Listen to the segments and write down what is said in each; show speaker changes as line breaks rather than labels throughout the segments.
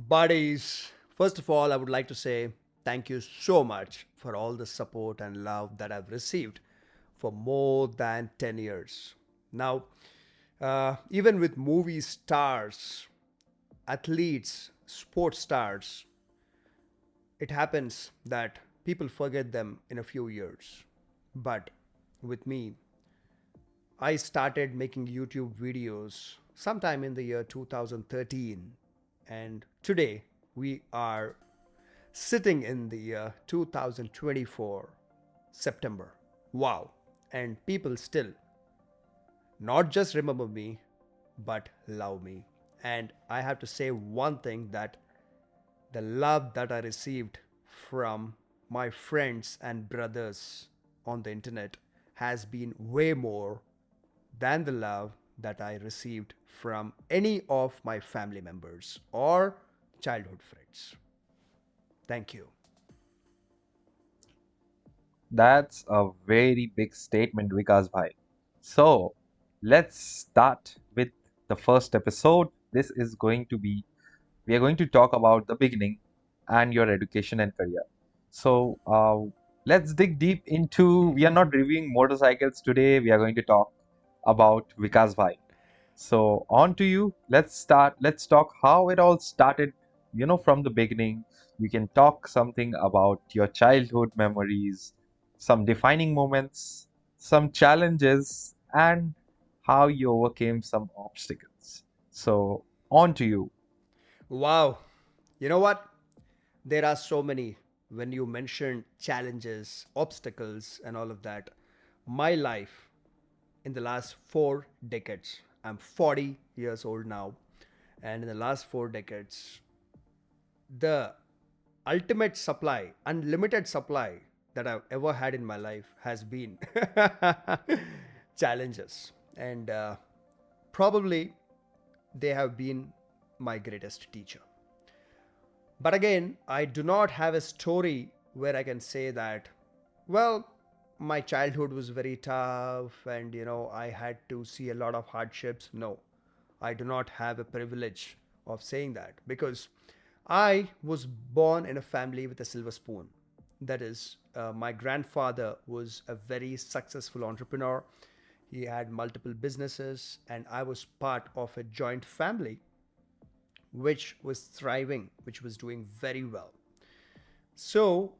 Buddies, first of all, I would like to say thank you so much for all the support and love that I've received for more than 10 years. Now, even with movie stars, athletes, sports stars, it happens that people forget them in a few years. But with me, I started making YouTube videos sometime in the year 2013, and today we are sitting in the year 2024 September. Wow. And people still not just remember me, but love me. And I have to say one thing that the love that I received from my friends and brothers on the internet has been way more than the love that I received from any of my family members or childhood friends. Thank you.
That's a very big statement, Vikas bhai. So, let's start with the first episode. This is going to be, we are going to talk about the beginning and your education and career. So, let's dig deep into, we are not reviewing motorcycles today. We are going to talk about Vikas bhai. So, on to you. Let's start. Let's talk how it all started, from the beginning. You can talk something about your childhood memories, some defining moments, some challenges, and how you overcame some obstacles. So, on to you.
Wow. You know what? There are so many when you mention challenges, obstacles, and all of that. My life in the last 4 decades, I'm 40 years old now, and in the last 4 decades, the ultimate supply, unlimited supply that I've ever had in my life has been challenges. And probably they have been my greatest teacher. But again, I do not have a story where I can say that, well, my childhood was very tough and, I had to see a lot of hardships. No, I do not have a privilege of saying that because I was born in a family with a silver spoon. That is, my grandfather was a very successful entrepreneur. He had multiple businesses, and I was part of a joint family which was thriving, which was doing very well. So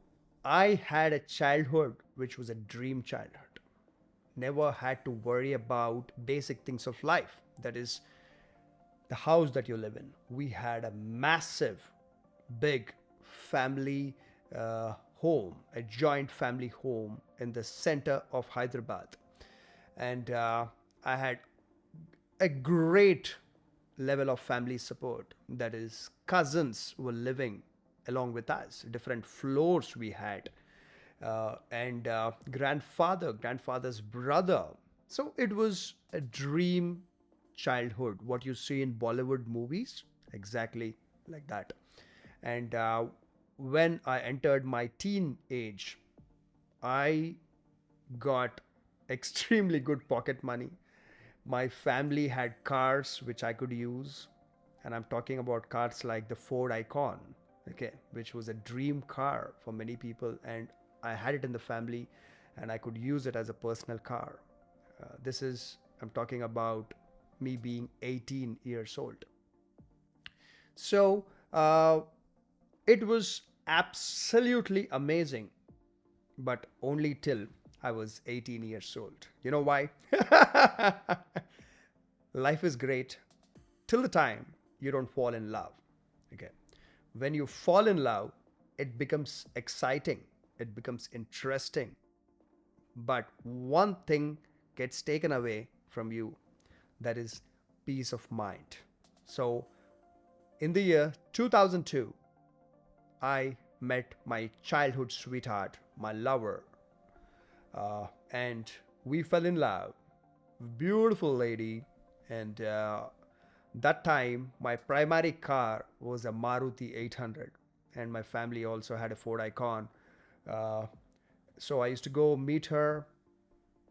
I had a childhood which was a dream childhood. Never had to worry about basic things of life. That is, the house that you live in. We had a massive, big family home, a joint family home in the center of Hyderabad. And I had a great level of family support. That is, cousins were living along with us, different floors we had, and grandfather's brother. So it was a dream childhood, what you see in Bollywood movies, exactly like that. And when I entered my teen age, I got extremely good pocket money. My family had cars which I could use, and I'm talking about cars like the Ford Icon, okay, which was a dream car for many people, and I had it in the family, and I could use it as a personal car. This is I'm talking about me being 18 years old. So it was absolutely amazing, but only till I was 18 years old. You know why? Life is great till the time you don't fall in love. Okay. When you fall in love, it becomes exciting, it becomes interesting. But one thing gets taken away from you, that is peace of mind. So, in the year 2002, I met my childhood sweetheart, my lover, and we fell in love. Beautiful lady, and that time my primary car was a Maruti 800, and my family also had a Ford Icon. Uh, so I used to go meet her,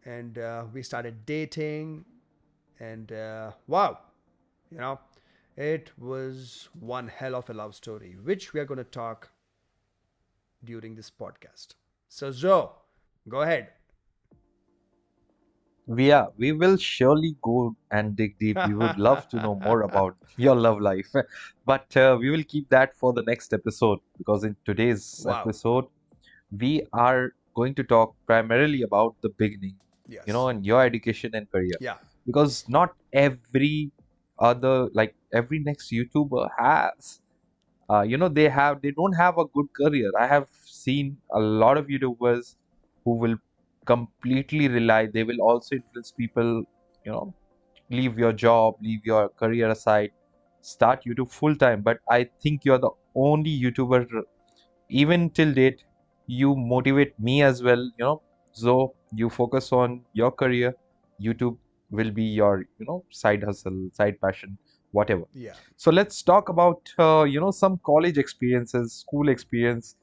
and we started dating, and wow, you know, It was one hell of a love story, which we are going to talk during this podcast. So, Joe, go ahead.
We will surely go and dig deep. We would love to know more about your love life, but we will keep that for the next episode because in today's
Wow.
episode, we are going to talk primarily about the beginning,
Yes.
and your education and career.
Yeah.
Because not every other, like every next YouTuber has, they don't have a good career. I have seen a lot of YouTubers who will completely rely, they will also influence people, you know, leave your job, leave your career aside, start YouTube full time. But I think you're the only YouTuber, even till date, you motivate me as well, so you focus on your career. YouTube will be your, side hustle, side passion, whatever.
Yeah.
So let's talk about some college experiences, school experience,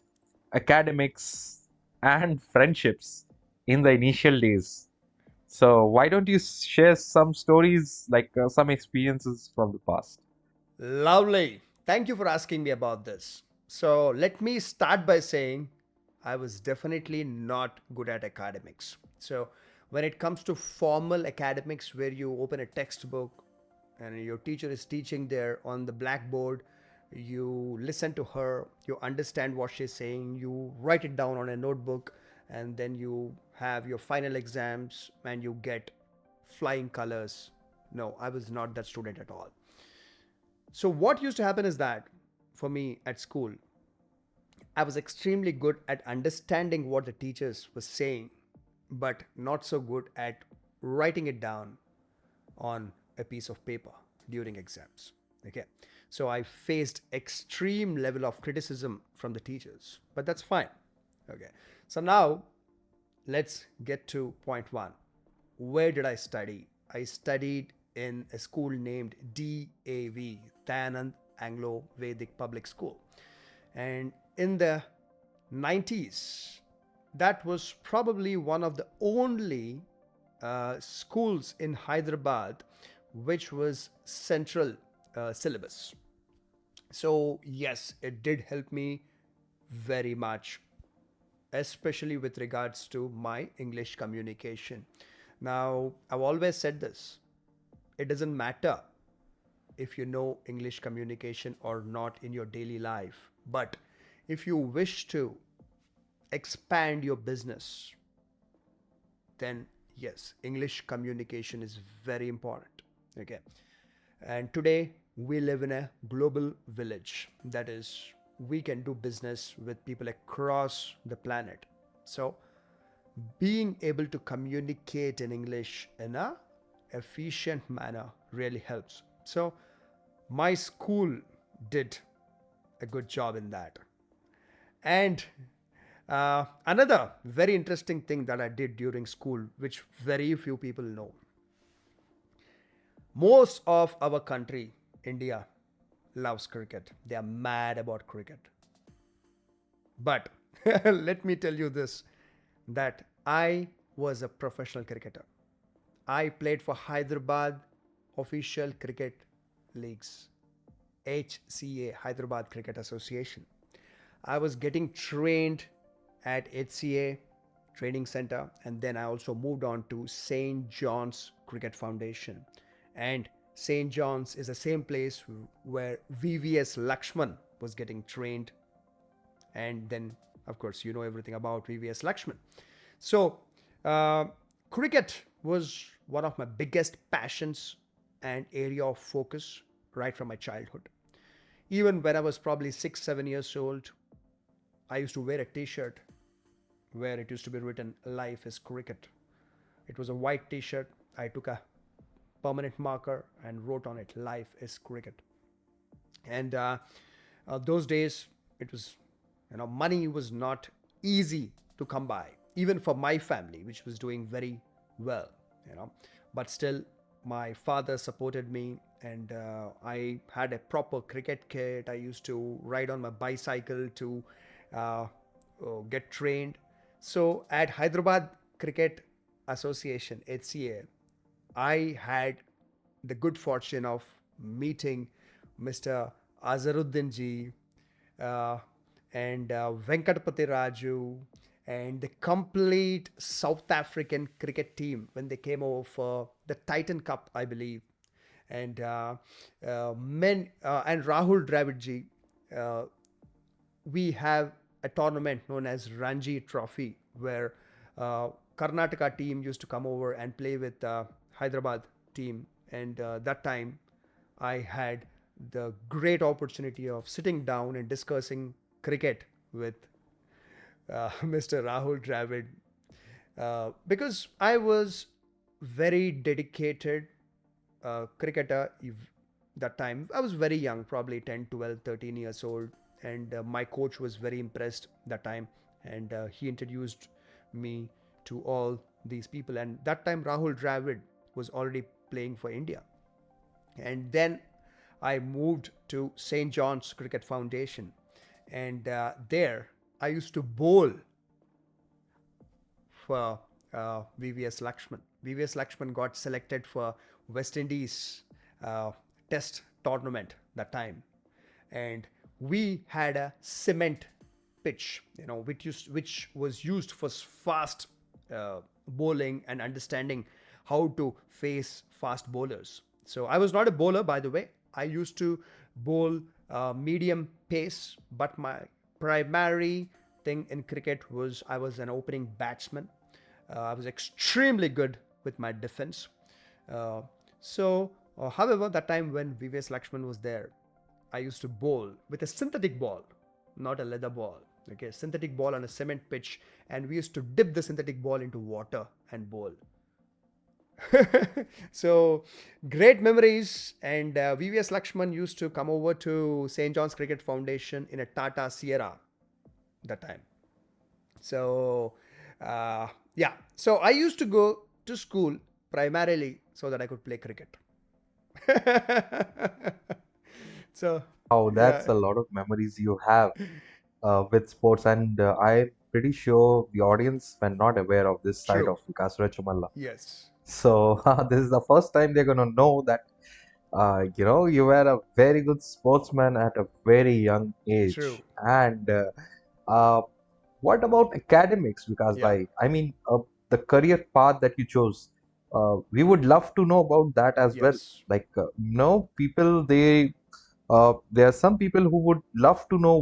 academics, and friendships in the initial days. So why don't you share some stories, like some experiences from the past?
Lovely. Thank you for asking me about this. So, let me start by saying I was definitely not good at academics. So, when it comes to formal academics, where you open a textbook and your teacher is teaching there on the blackboard, you listen to her, you understand what she's saying, you write it down on a notebook, and then you have your final exams and you get flying colors. No, I was not that student at all. So, what used to happen is that for me at school, I was extremely good at understanding what the teachers were saying, but not so good at writing it down on a piece of paper during exams. Okay. So I faced extreme level of criticism from the teachers, but that's fine. Okay. So now let's get to point one. Where did I study? I studied in a school named DAV, Dayanand Anglo Vedic Public School. And in the 90s, that was probably one of the only schools in Hyderabad which was central syllabus. So, yes, it did help me very much, especially with regards to my English communication. Now, I've always said this, it doesn't matter if you know English communication or not in your daily life, but if you wish to expand your business, then yes, English communication is very important. Okay. And today we live in a global village. That is, we can do business with people across the planet. So being able to communicate in English in a efficient manner really helps. So my school did a good job in that. And another very interesting thing that I did during school, which very few people know, most of our country, India, loves cricket. They are mad about cricket. But let me tell you this, that I was a professional cricketer. I played for Hyderabad official cricket leagues, HCA, Hyderabad Cricket Association. I was getting trained at HCA Training Center, and then I also moved on to St. John's Cricket Foundation. And St. John's is the same place where VVS Lakshman was getting trained, and then of course you know everything about VVS Lakshman. So uh, cricket was one of my biggest passions and area of focus right from my childhood. Even when I was probably 6 7 years old, I used to wear a t-shirt where it used to be written life is cricket. It was a white t-shirt. I took a permanent marker and wrote on it life is cricket. And those days it was, money was not easy to come by, even for my family, which was doing very well, you know but still my father supported me, and I had a proper cricket kit. I used to ride on my bicycle to uh, get trained. So at Hyderabad Cricket Association, HCA, I had the good fortune of meeting Mr. Azharuddin ji, uh, and Venkatapati Raju, and the complete South African cricket team when they came over for the Titan Cup, I believe, and and Rahul Dravid ji. Uh, we have a tournament known as Ranji Trophy, where uh, Karnataka team used to come over and play with Hyderabad team, and that time I had the great opportunity of sitting down and discussing cricket with Mr. Rahul Dravid, because I was very dedicated cricketer. That time I was very young, probably 10, 12, 13 years old, and my coach was very impressed that time, and he introduced me to all these people. And that time Rahul Dravid was already playing for India, and then I moved to St. John's Cricket Foundation, and there I used to bowl for VVS Lakshman. VVS Lakshman got selected for West Indies Test tournament that time, and we had a cement pitch, which was used for fast bowling and understanding how to face fast bowlers. So I was not a bowler, by the way. I used to bowl medium pace, but my primary thing in cricket was I was an opening batsman. I was extremely good with my defense. Uh, however, that time when VVS Lakshman was there, I used to bowl with a synthetic ball, not a leather ball. Okay, synthetic ball on a cement pitch, and we used to dip the synthetic ball into water and bowl. So great memories. And VVS Lakshman used to come over to St. John's Cricket Foundation in a Tata Sierra that time. So yeah, so I used to go to school primarily so that I could play cricket. So
Oh, that's
yeah,
a lot of memories you have with sports, and I'm pretty sure the audience were not aware of this side
true.
of Vikas Rachamalla.
Yes,
So this is the first time they're gonna know that you were a very good sportsman at a very young
true.
age. And uh, what about academics, Vikas
Yeah,
bhai? I mean, the career path that you chose. We would love to know about that as well.
yes,
Like, people there are some people who would love to know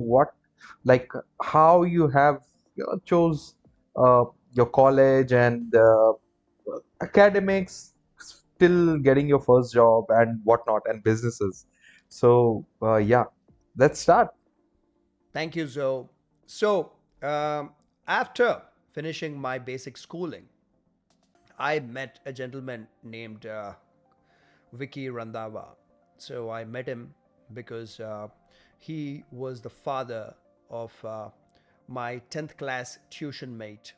like, how you have chose uh, your college and academics, still getting your first job and whatnot, and businesses. So, yeah, let's start.
thank you, Zoe. So after finishing my basic schooling, I met a gentleman named Vicky Randhawa. So I met him because he was the father of my 10th class tuition mate,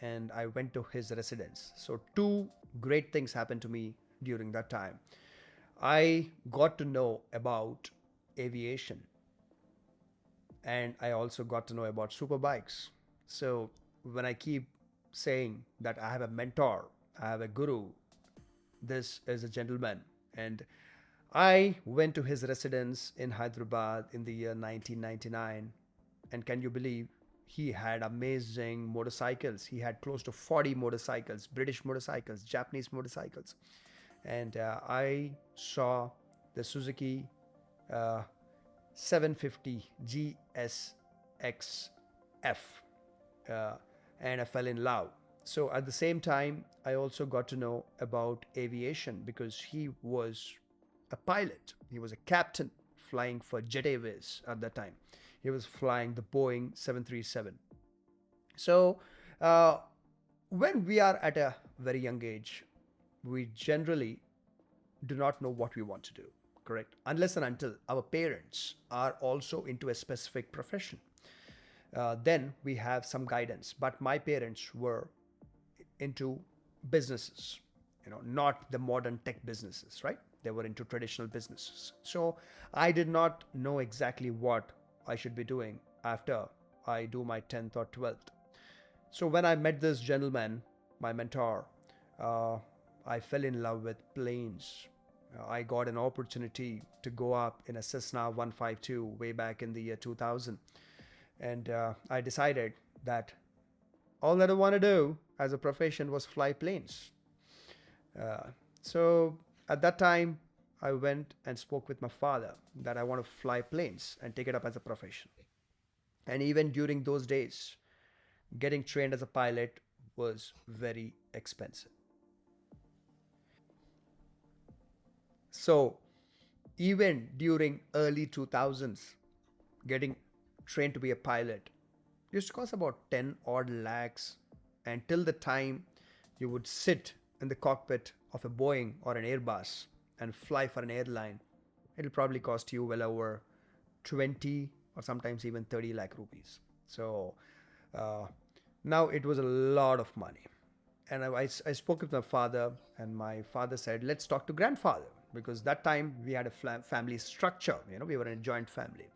and I went to his residence. So, two great things happened to me during that time. I got to know about aviation, and I also got to know about superbikes. So, when I keep saying that I have a mentor, I have a guru, this is a gentleman. And I went to his residence in Hyderabad in the year 1999. And can you believe he had amazing motorcycles? He had close to 40 motorcycles, British motorcycles, Japanese motorcycles. And I saw the Suzuki uh, 750 GSX-F, uh, and I fell in love. So at the same time, I also got to know about aviation because he was a pilot. He was a captain flying for Jet Airways at that time. He was flying the Boeing 737. So uh, when we are at a very young age, we generally do not know what we want to do, correct? Unless and until our parents are also into a specific profession. Then we have some guidance. But my parents were into businesses, not the modern tech businesses, right? They were into traditional businesses. So I did not know exactly what I should be doing after I do my 10th or 12th. So when I met this gentleman, my mentor, uh, I fell in love with planes. I got an opportunity to go up in a Cessna 152 way back in the year 2000. And I decided that all that I want to do as a profession was fly planes. Uh, so at that time, I went and spoke with my father that I want to fly planes and take it up as a profession. And even during those days, getting trained as a pilot was very expensive. So even during early 2000s, getting trained to be a pilot used to cost about 10 odd lakhs until the time you would sit in the cockpit of a Boeing or an Airbus and fly for an airline. It'll probably cost you well over 20 or sometimes even 30 lakh rupees. So uh, now it was a lot of money. And I spoke with my father, and my father said, let's talk to grandfather, because that time we had a family structure. We were in a joint family.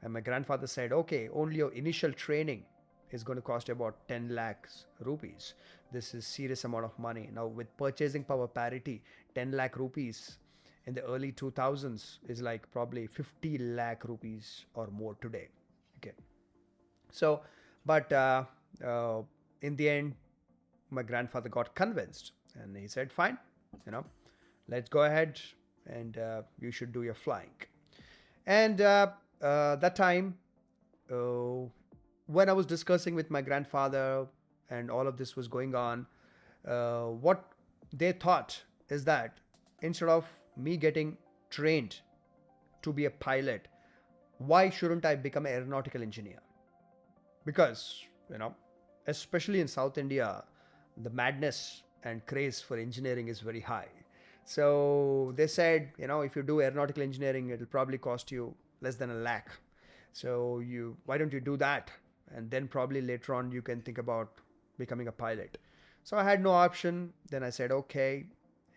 And my grandfather said, okay, only your initial training is going to cost you about 10 lakhs rupees. This is serious amount of money. Now with purchasing power parity, 10 lakh rupees in the early 2000s is like probably 50 lakh rupees or more today. Okay. So, but uh, in the end, my grandfather got convinced, and he said, fine, you know, let's go ahead, and you should do your flying. And that time, uh, when I was discussing with my grandfather and all of this was going on, what they thought is that instead of me getting trained to be a pilot, why shouldn't I become an aeronautical engineer? Because, you know, especially in South India, the madness and craze for engineering is very high. So they said, if you do aeronautical engineering, it'll probably cost you less than a lakh. So why don't you do that? And then probably later on you can think about becoming a pilot. So I had no option. Then I said, okay.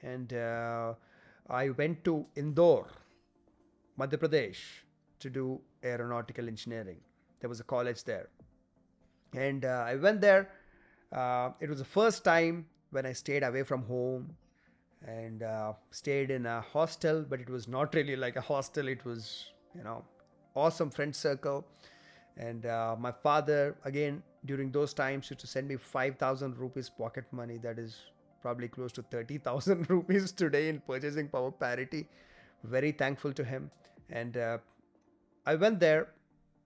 And I went to Indore, Madhya Pradesh, to do aeronautical engineering. There was a college there. And I went there. It was the first time when I stayed away from home and stayed in a hostel, but it was not really like a hostel. It was, awesome friend circle. And my father, again, during those times, used to send me 5,000 rupees pocket money. That is probably close to 30,000 rupees today in purchasing power parity. Very thankful to him. And I went there,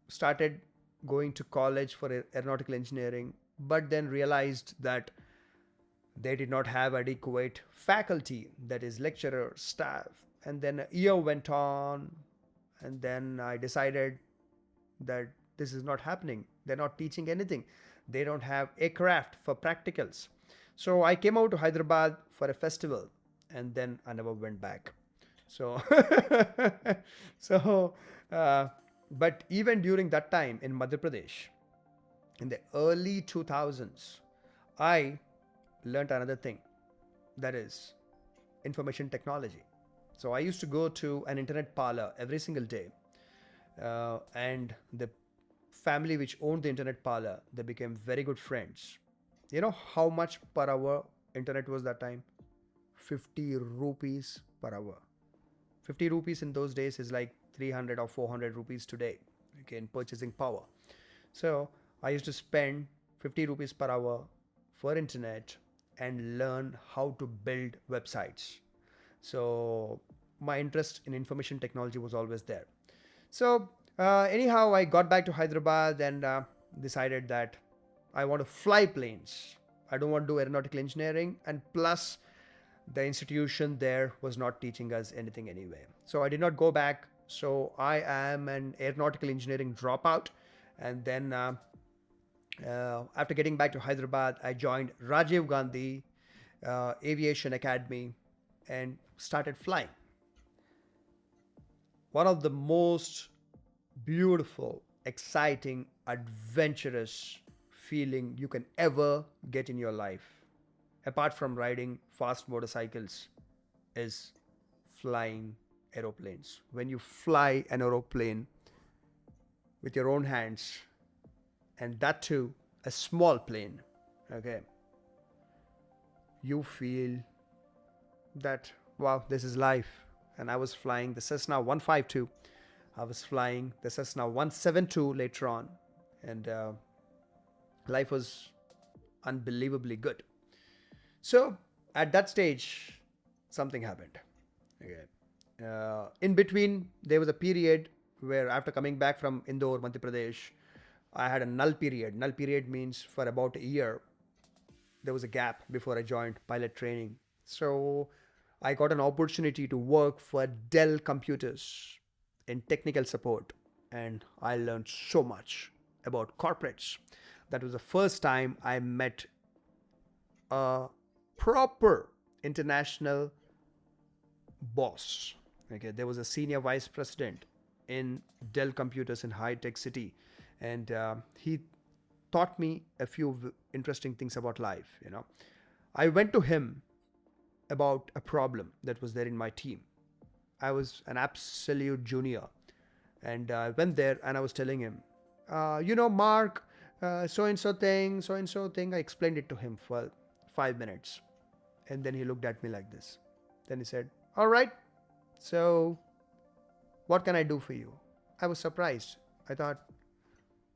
started going to college for aeronautical engineering, but then realized that they did not have adequate faculty, that is, lecturer, staff. And then a year went on, and then I decided that this is not happening. They're not teaching anything. They don't have aircraft for practicals. So I came out to Hyderabad for a festival, and then I never went back. So, so, uh, but even during that time in Madhya Pradesh, in the early 2000s, I learned another thing, that is information technology. So I used to go to an internet parlor every single day, and the family which owned the internet parlor, they became very good friends. You know how much per hour internet was that time? 50 rupees per hour. 50 rupees in those days is like 300 or 400 rupees today, okay, in purchasing power. So I used to spend 50 rupees per hour for internet and learn how to build websites. So my interest in information technology was always there. So anyhow, I got back to Hyderabad and decided that I want to fly planes. I don't want to do aeronautical engineering, and plus the institution there was not teaching us anything anyway. So I did not go back. So I am an aeronautical engineering dropout. And then after getting back to Hyderabad, I joined Rajiv Gandhi Aviation Academy and started flying. One of the most beautiful, exciting, adventurous feeling you can ever get in your life, apart from riding fast motorcycles, is flying aeroplanes. When you fly an aeroplane with your own hands, and that too a small plane, okay, you feel that, wow, this is life. and I was flying the Cessna 152. I was flying the Cessna 172 later on, and life was unbelievably good. So at that stage, something happened. Okay. In between, there was a period where, after coming back from Indore, Madhya Pradesh, I had a null period. Null period means for about a year, there was a gap before I joined pilot training. So I got an opportunity to work for Dell Computers in technical support, and I learned so much about corporates. That was the first time I met a proper international boss. Okay, there was a senior vice president in Dell Computers in High Tech City, and he taught me a few interesting things about life. I went to him about a problem that was there in my team. I was an absolute junior, and I went there and I was telling him, Mark, so and so thing, so and so thing. I explained it to him for 5 minutes, and then he looked at me like this. Then he said, "All right, so what can I do for you?" I was surprised. I thought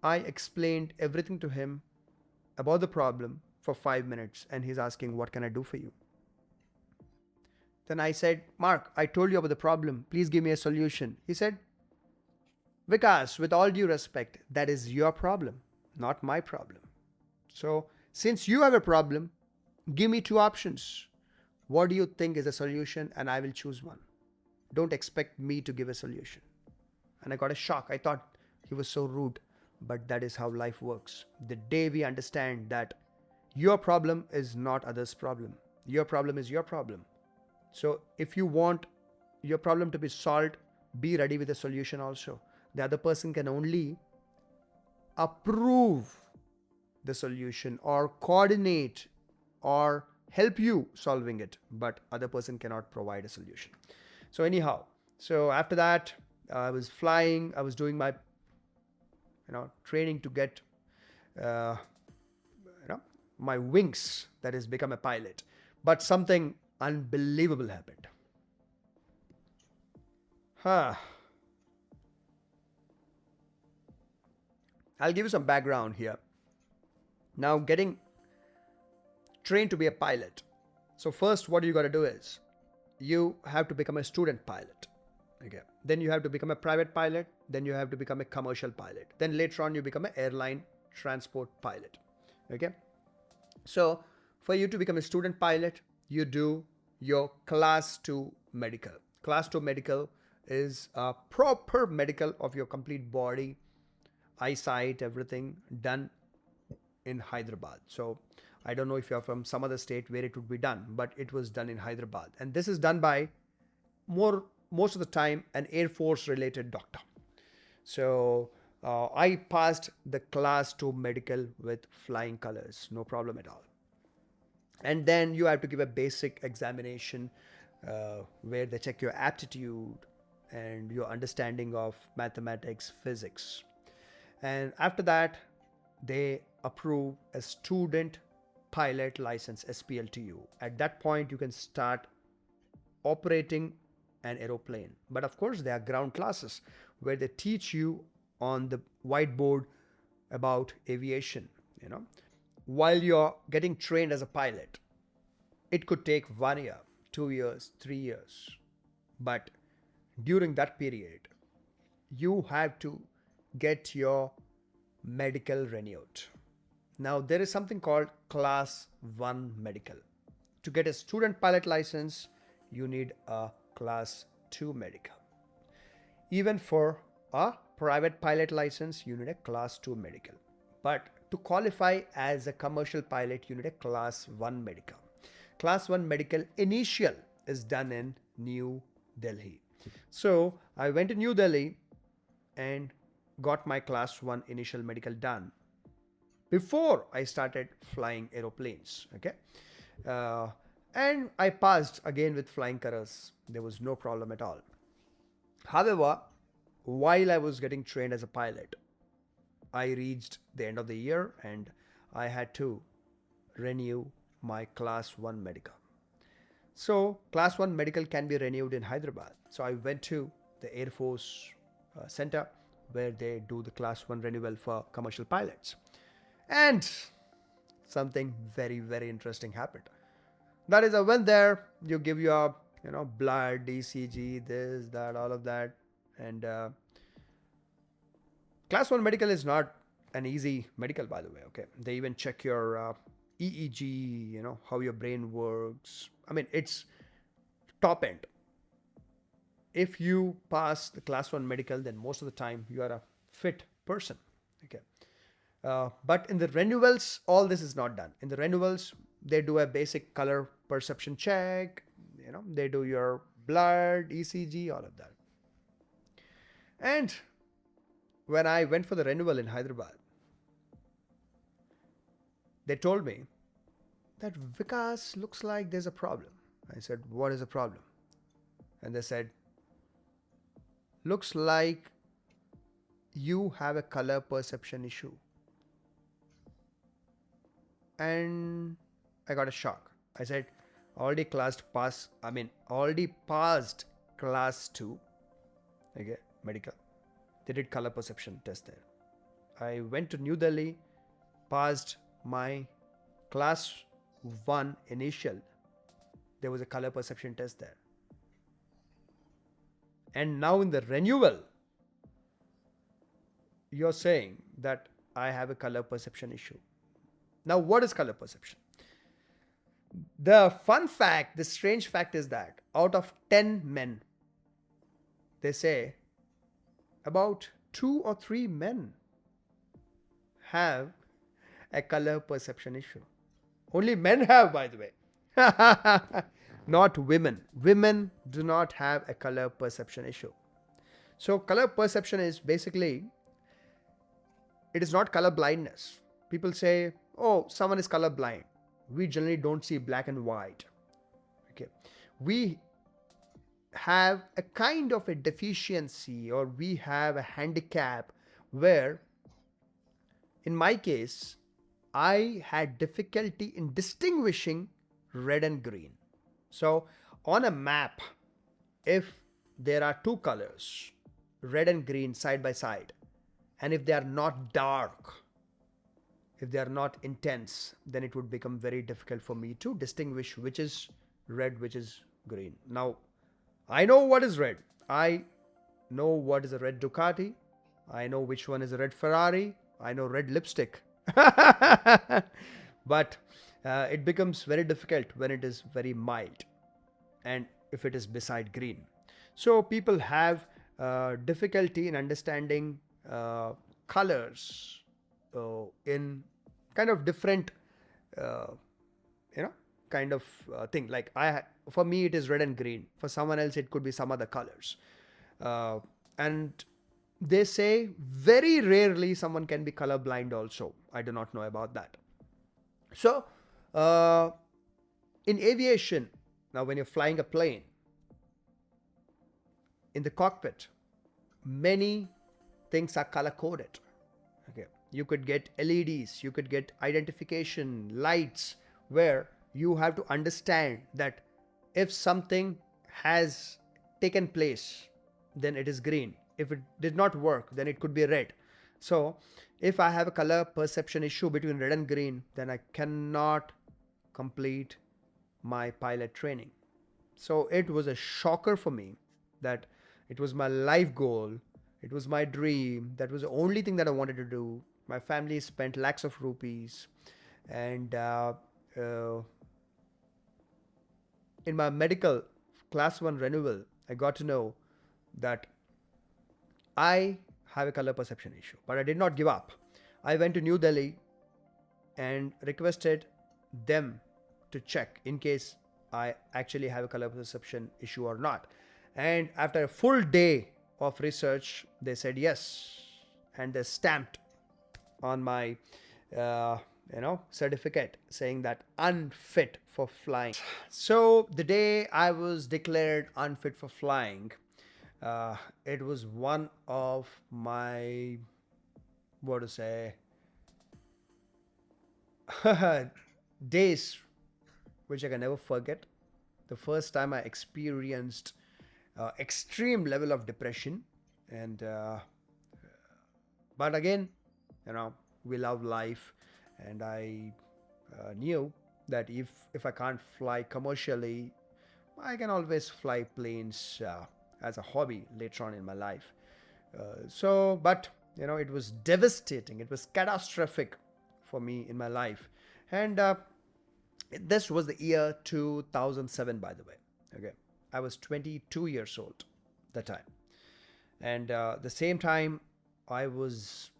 I explained everything to him about the problem for 5 minutes, and he's asking, "What can I do for you?" Then I said, "Mark, I told you about the problem. Please give me a solution." He said, "Vikas, with all due respect, that is your problem, not my problem. So, since you have a problem, give me two options. What do you think is a solution? And I will choose one. Don't expect me to give a solution." And I got a shock. I thought he was so rude, but that is how life works. The day we understand that your problem is not others' problem, your problem is your problem. So if you want your problem to be solved, be ready with a solution also. The other person can only approve the solution or coordinate or help you solving it, but other person cannot provide a solution. So anyhow, so after that, I was flying. I was doing my training to get uh, my wings, that is, become a pilot. But something unbelievable happened. Huh. I'll give you some background here. Now, getting trained to be a pilot. So first, what you got to do is you have to become a student pilot. Okay. Then you have to become a private pilot. Then you have to become a commercial pilot. Then later on, you become an airline transport pilot. Okay. So for you to become a student pilot, you do your class 2 medical. Class 2 medical is a proper medical of your complete body, eyesight, everything done in Hyderabad. So I don't know if you're from some other state where it would be done, but it was done in Hyderabad. And this is done by most of the time an Air Force related doctor. So I passed the class 2 medical with flying colors, no problem at all. And then you have to give a basic examination where they check your aptitude and your understanding of mathematics, physics. And after that, they approve a student pilot license, SPLTU. At that point, you can start operating an aeroplane. But of course, there are ground classes where they teach you on the whiteboard about aviation. While you're getting trained as a pilot, it could take 1 year, 2 years, 3 years. But during that period, you have to get your medical renewed. Now, there is something called Class 1 medical. To get a student pilot license, you need a Class 2 medical. Even for a private pilot license, you need a Class 2 medical. But to qualify as a commercial pilot, you need a Class 1 medical. Class 1 medical initial is done in New Delhi. So I went to New Delhi and got my Class 1 initial medical done before I started flying aeroplanes. Okay. And I passed again with flying colors. There was no problem at all. However, while I was getting trained as a pilot, I reached the end of the year and I had to renew my Class 1 medical. So class 1 medical can be renewed in Hyderabad. So I went to the Air Force Center where they do the class 1 renewal for commercial pilots. And something very, very interesting happened. That is, I went there, you give your, blood, ECG, this, that, all of that. And class 1 medical is not an easy medical, by the way, okay? They even check your EEG, how your brain works. I mean, it's top end. If you pass the class 1 medical, then most of the time you are a fit person, okay? But in the renewals, all this is not done. In the renewals, they do a basic color perception check, they do your blood, ECG, all of that. And when I went for the renewal in Hyderabad, they told me that Vikas looks like there's a problem. I said, what is the problem? And they said, looks like you have a color perception issue. And I got a shock. I said, already passed class 2, okay, medical. They did color perception test there. I went to New Delhi, passed my class 1 initial. There was a color perception test there. And now in the renewal, you're saying that I have a color perception issue. Now, what is color perception? The fun fact, the strange fact is that out of 10 men, they say about 2 or 3 men have a color perception issue. Only men have, by the way. Not women. Women do not have a color perception issue. So color perception is basically, it is not color blindness. People say, oh, someone is color blind. We generally don't see black and white. Okay. We have a kind of a deficiency, or we have a handicap where, in my case, I had difficulty in distinguishing red and green. So on a map, if there are two colors, red and green side by side, and if they are not dark, if they are not intense, then it would become very difficult for me to distinguish which is red, which is green. Now, I know what is red. I know what is a red Ducati. I know which one is a red Ferrari. I know red lipstick. But it becomes very difficult when it is very mild and if it is beside green. So people have difficulty in understanding colors in kind of different, kind of thing. Like for me, it is red and green. For someone else, it could be some other colors. And they say very rarely someone can be colorblind also. I do not know about that. So, in aviation, now when you're flying a plane, in the cockpit, many things are color coded. Okay, you could get LEDs, you could get identification lights, where you have to understand that if something has taken place, then it is green. If it did not work, then it could be red. So if I have a color perception issue between red and green, then I cannot complete my pilot training. So it was a shocker for me that it was my life goal. It was my dream. That was the only thing that I wanted to do. My family spent lakhs of rupees. And in my medical class 1 renewal, I got to know that I have a color perception issue, but I did not give up. I went to New Delhi and requested them to check in case I actually have a color perception issue or not. And after a full day of research, they said yes, and they stamped on my certificate saying that unfit for flying. So the day I was declared unfit for flying, it was one of my, what to say, days which I can never forget. the first time I experienced extreme level of depression. And but again, you know, we love life, and I knew that if I can't fly commercially, I can always fly planes as a hobby later on in my life. But it was devastating. It was catastrophic for me in my life, and this was the year 2007, by the way. Okay, I was 22 years old that time, and the same time, I was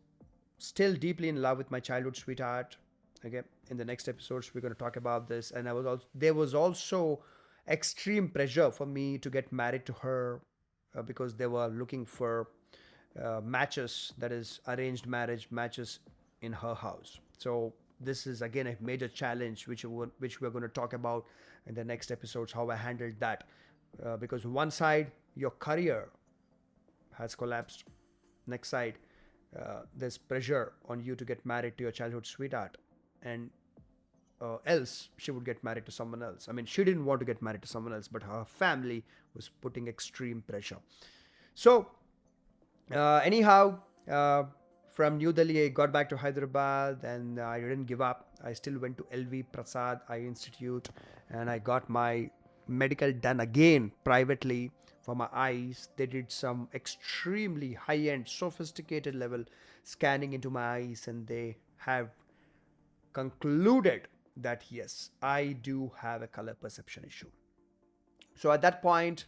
still deeply in love with my childhood sweetheart. Okay, in the next episodes we're going to talk about this, and there was also extreme pressure for me to get married to her, because they were looking for matches, that is arranged marriage matches in her house. So this is again a major challenge which we're going to talk about in the next episodes, how I handled that, because one side your career has collapsed, next side there's pressure on you to get married to your childhood sweetheart, and else she would get married to someone else. I mean, she didn't want to get married to someone else, but her family was putting extreme pressure. So anyhow, from New Delhi, I got back to Hyderabad, and I didn't give up. I still went to LV Prasad Eye Institute, and I got my medical done again privately for my eyes. They did some extremely high end, sophisticated level scanning into my eyes, and they have concluded that yes, I do have a color perception issue. So at that point,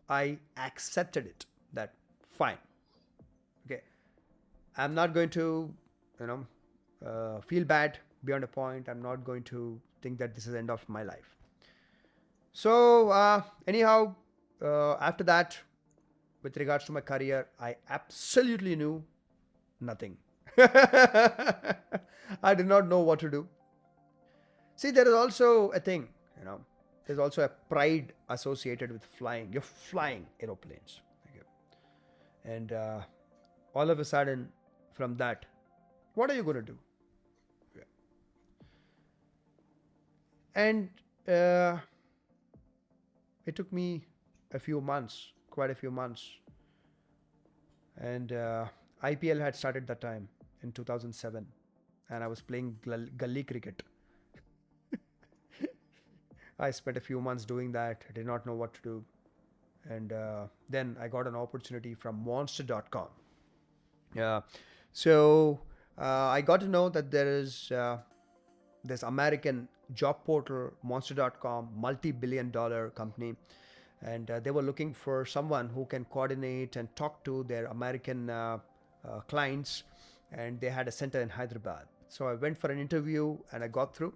I accepted it, that fine, okay, I'm not going to, you know, feel bad beyond a point. I'm not going to think that this is the end of my life. So, anyhow, after that, with regards to my career, I absolutely knew nothing. I did not know what to do. See, there is also a thing, you know, there's also a pride associated with flying. You're flying aeroplanes. Okay. And all of a sudden, from that, what are you going to do? Yeah. And uh, it took me a few months, quite a few months. And IPL had started that time in 2007. And I was playing gully cricket. I spent a few months doing that. I did not know what to do. And then I got an opportunity from monster.com. Yeah. So I got to know that there is this American job portal, monster.com, multi-billion dollar company. And they were looking for someone who can coordinate and talk to their American clients. And they had a center in Hyderabad. So I went for an interview and I got through.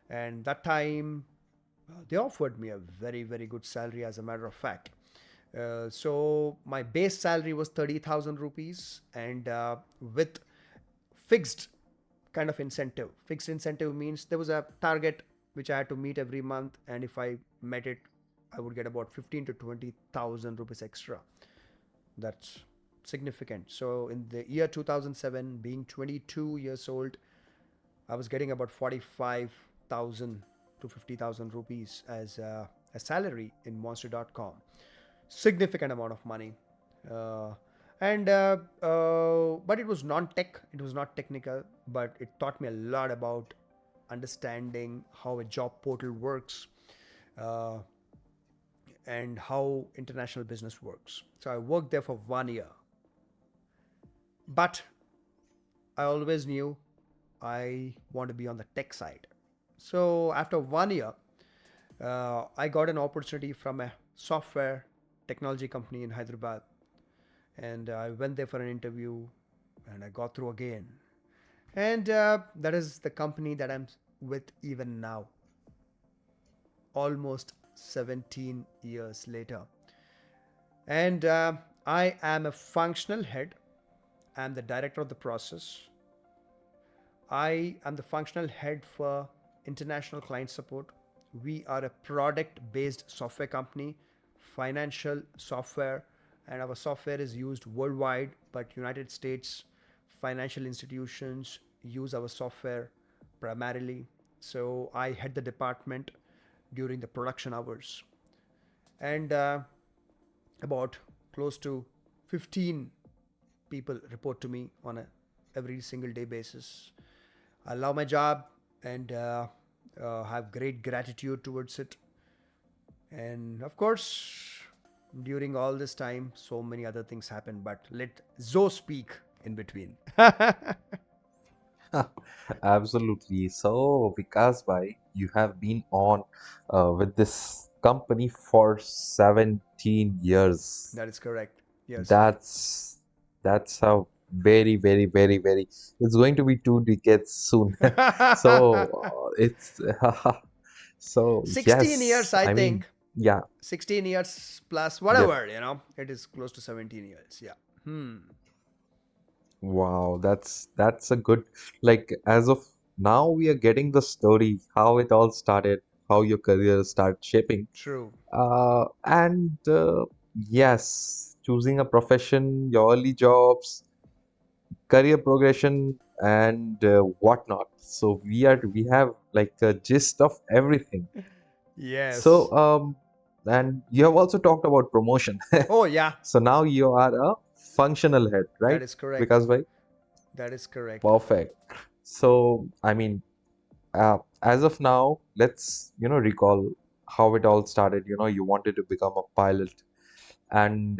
And that time, they offered me a very, very good salary, as a matter of fact. So my base salary was 30,000 rupees, and with fixed kind of incentive. Fixed incentive means there was a target which I had to meet every month, and if I met it, I would get about 15 to 20,000 rupees extra. That's significant. So in the year 2007, being 22 years old, I was getting about 45,000 to 50,000 rupees as a salary in monster.com. Significant amount of money. Uh, but it was non-tech, it was not technical, but it taught me a lot about understanding how a job portal works, uh, and how international business works. So I worked there for 1 year, but I always knew I want to be on the tech side. So after 1 year, I got an opportunity from a software technology company in Hyderabad, and I went there for an interview, and I got through again. And that is the company that I'm with even now, almost 17 years later. And I am a functional head. I'm the director of the process. I am the functional head for international client support. We are a product based software company, financial software, and our software is used worldwide, but United States financial institutions use our software primarily. So I head the department during the production hours. And about close to 15 people report to me on a every single day basis. I love my job and have great gratitude towards it. And of course, during all this time, so many other things happen. But let Zoe speak in between.
Absolutely. So, Vikas bhai, you have been on with this company for 17 years.
That is correct. Yes.
That's that's a very, very, very, very. It's going to be 2 decades soon. So it's so
16 years,
yes.
I
I mean,
think.
yeah.
16 years plus
Yep.
whatever, it is close to 17 years. Yeah.
Wow, that's a good, like, as of now we are getting the story, how it all started, how your career started shaping.
True.
And yes, choosing a profession, your early jobs, career progression, and whatnot. So we have like a gist of everything. So
Yes.
and you have also talked about promotion.
Oh, yeah.
So now you are a functional head,
That
right?
is correct.
Because why?
That is correct.
Perfect. So, I mean, as of now, let's, recall how it all started. You wanted to become a pilot, and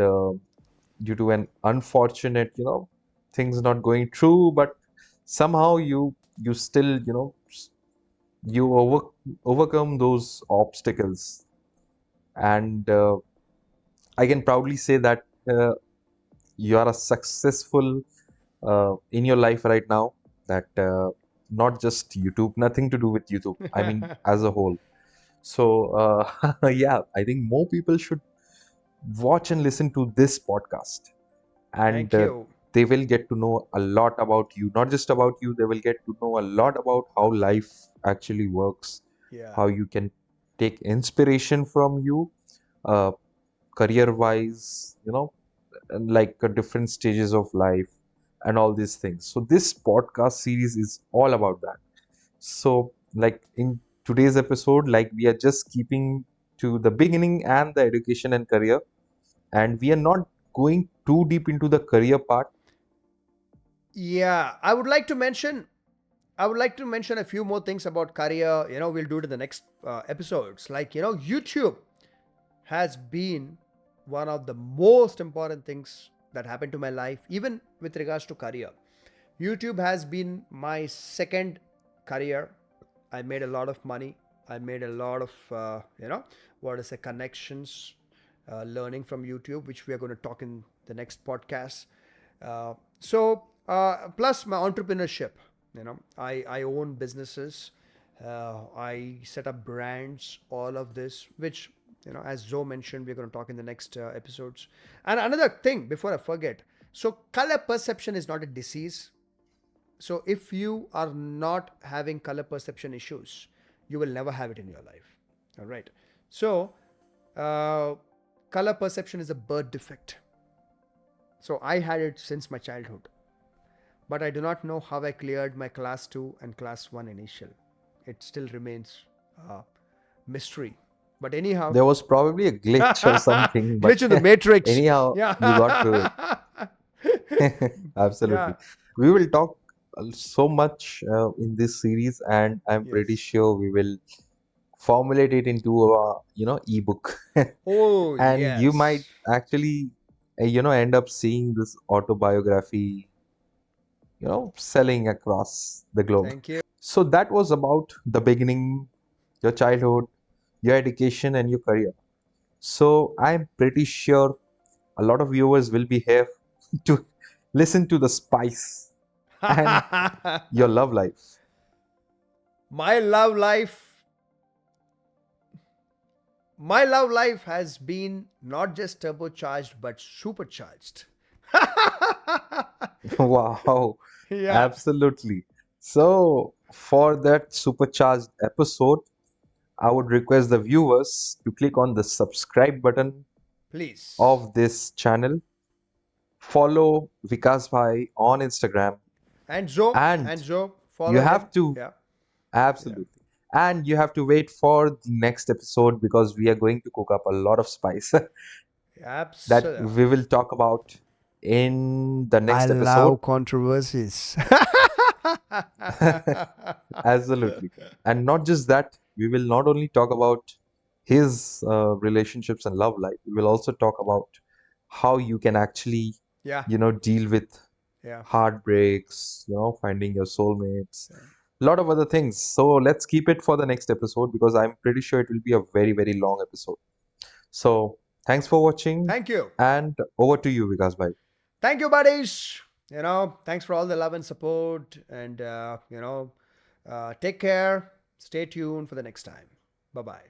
due to an unfortunate, things not going true, but somehow you still, you overcome those obstacles, and I can proudly say that you are a successful in your life right now. That not just YouTube, nothing to do with YouTube. I mean, as a whole. So, yeah, I think more people should watch and listen to this podcast, and
Thank you.
they will get to know a lot about you. Not just about you, they will get to know a lot about how life actually works,
Yeah.
how you can take inspiration from you, uh, career wise, and like different stages of life and all these things. So, this podcast series is all about that. So, like in today's episode, like we are just keeping to the beginning and the education and career, and we are not going too deep into the career part.
Yeah. I would like to mention a few more things about career. We'll do it in the next episodes. Like, YouTube has been one of the most important things that happened to my life, even with regards to career. YouTube has been my second career. I made a lot of money. I made a lot of, what is the connections, learning from YouTube, which we are going to talk in the next podcast. Plus my entrepreneurship. I own businesses. I set up brands, all of this, which, as Zoe mentioned, we're going to talk in the next episodes. And another thing before I forget, so color perception is not a disease. So if you are not having color perception issues, you will never have it in your life. All right. So uh, color perception is a birth defect. So I had it since my childhood, but I do not know how I cleared my class 2 and class 1 initial. It still remains a mystery. But anyhow,
There was probably a glitch or something, but
glitch in the matrix.
anyhow, you got through
Yeah.
it.
Yeah.
Absolutely. We will talk so much in this series, and I'm pretty
Yes.
sure we will formulate it into a ebook.
Oh,
And you might
yes.
actually end up seeing this autobiography selling across the globe.
Thank you.
So that was about the beginning, your childhood, your education, and your career. So I'm pretty sure a lot of viewers will be here to listen to the spice and your love life.
my love life my love life has been not just turbocharged but supercharged.
Wow,
Yeah.
absolutely. So for that supercharged episode, I would request the viewers to click on the subscribe button
Please.
of this channel, follow Vikas Bhai on Instagram,
And Joe,
and you
follow him.
have to
Yeah. Yeah.
absolutely, And you have to wait for the next episode because we are going to cook up a lot of spice that we
Absolutely.
will talk about in the
I
next episode.
love controversies.
Absolutely. And not just that, we will not only talk about his relationships and love life, we will also talk about how you can actually,
Yeah,
deal with
yeah,
heartbreaks, finding your soulmates, a lot of other things. So let's keep it for the next episode because I'm pretty sure it will be a very, very long episode. So thanks for watching
thank you.
and over to you, Vikas bhai.
Thank you, buddies. Thanks for all the love and support. And, take care. Stay tuned for the next time. Bye bye.